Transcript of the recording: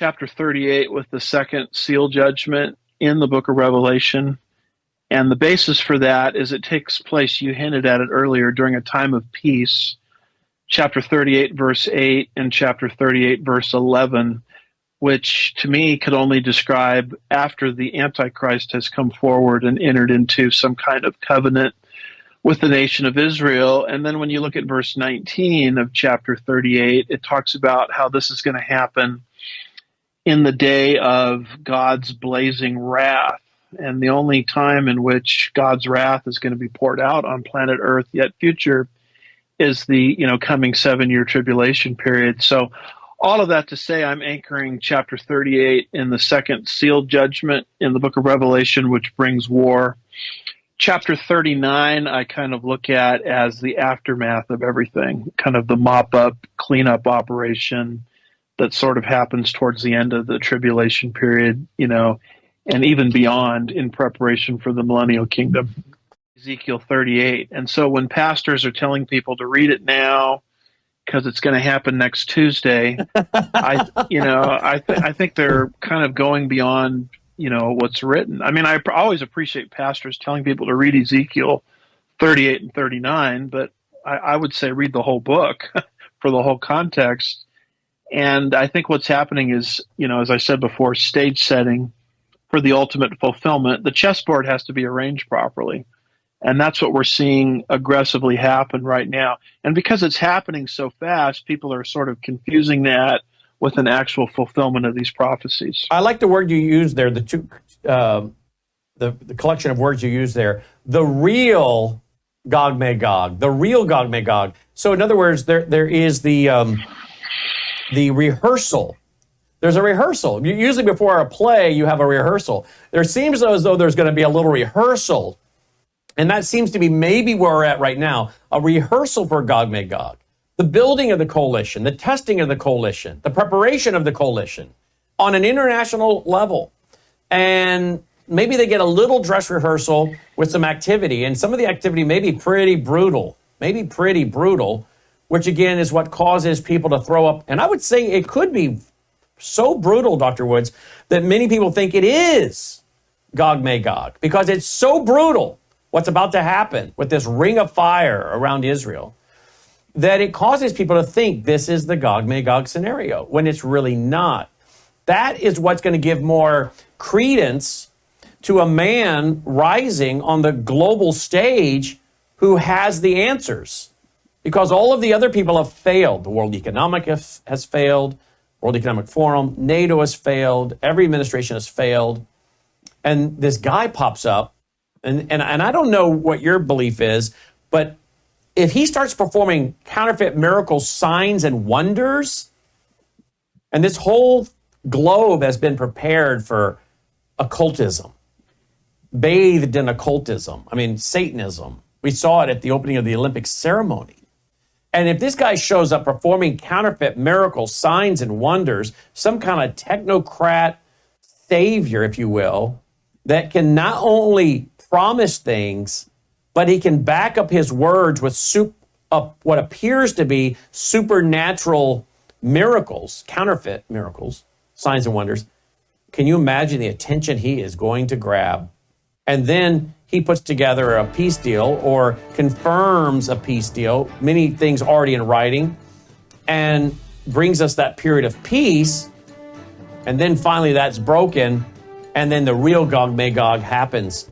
chapter 38 with the second seal judgment in the book of Revelation. And the basis for that is it takes place, you hinted at it earlier, during a time of peace. Chapter 38, verse 8, and chapter 38, verse 11, which to me could only describe after the Antichrist has come forward and entered into some kind of covenant with the nation of Israel. And then when you look at verse 19 of chapter 38, it talks about how this is going to happen in the day of God's blazing wrath. And the only time in which God's wrath is going to be poured out on planet Earth yet future is the coming 7-year tribulation period. So all of that to say, I'm anchoring chapter 38 in the second seal judgment in the book of Revelation, which brings war. Chapter 39, I kind of look at as the aftermath of everything, kind of the mop-up, cleanup operation that sort of happens towards the end of the tribulation period, and even beyond in preparation for the millennial kingdom. Ezekiel 38. And so when pastors are telling people to read it now because it's going to happen next Tuesday, I think they're kind of going beyond what's written. I mean, I always appreciate pastors telling people to read Ezekiel 38 and 39, but I would say read the whole book for the whole context. And I think what's happening is, as I said before, stage setting for the ultimate fulfillment. The chessboard has to be arranged properly. And that's what we're seeing aggressively happen right now. And because it's happening so fast, people are sort of confusing that with an actual fulfillment of these prophecies. I like the word you use there, the collection of words you use there, the real Gog Magog, the real Gog Magog. So in other words, there is the rehearsal. There's a rehearsal. Usually before a play, you have a rehearsal. There seems as though there's going to be a little rehearsal. And that seems to be maybe where we're at right now, a rehearsal for Gog Magog. The building of the coalition, the testing of the coalition, the preparation of the coalition on an international level. And maybe they get a little dress rehearsal with some activity. And some of the activity may be pretty brutal, which again is what causes people to throw up. And I would say it could be so brutal, Dr. Woods, that many people think it is Gog Magog because it's so brutal what's about to happen with this ring of fire around Israel that it causes people to think this is the Gog Magog scenario when it's really not. That is what's going to give more credence to a man rising on the global stage who has the answers, because all of the other people have failed. The World Economic has failed. World Economic Forum, NATO has failed, every administration has failed. And this guy pops up, and I don't know what your belief is, but if he starts performing counterfeit miracles, signs, and wonders, and this whole globe has been prepared for occultism, bathed in occultism, Satanism. We saw it at the opening of the Olympic ceremony. And if this guy shows up performing counterfeit miracles, signs, and wonders, some kind of technocrat savior, if you will, that can not only promise things, but he can back up his words with what appears to be supernatural miracles, counterfeit miracles, signs and wonders. Can you imagine the attention he is going to grab? And then he puts together a peace deal or confirms a peace deal, many things already in writing, and brings us that period of peace. And then finally that's broken, and then the real Gog Magog happens.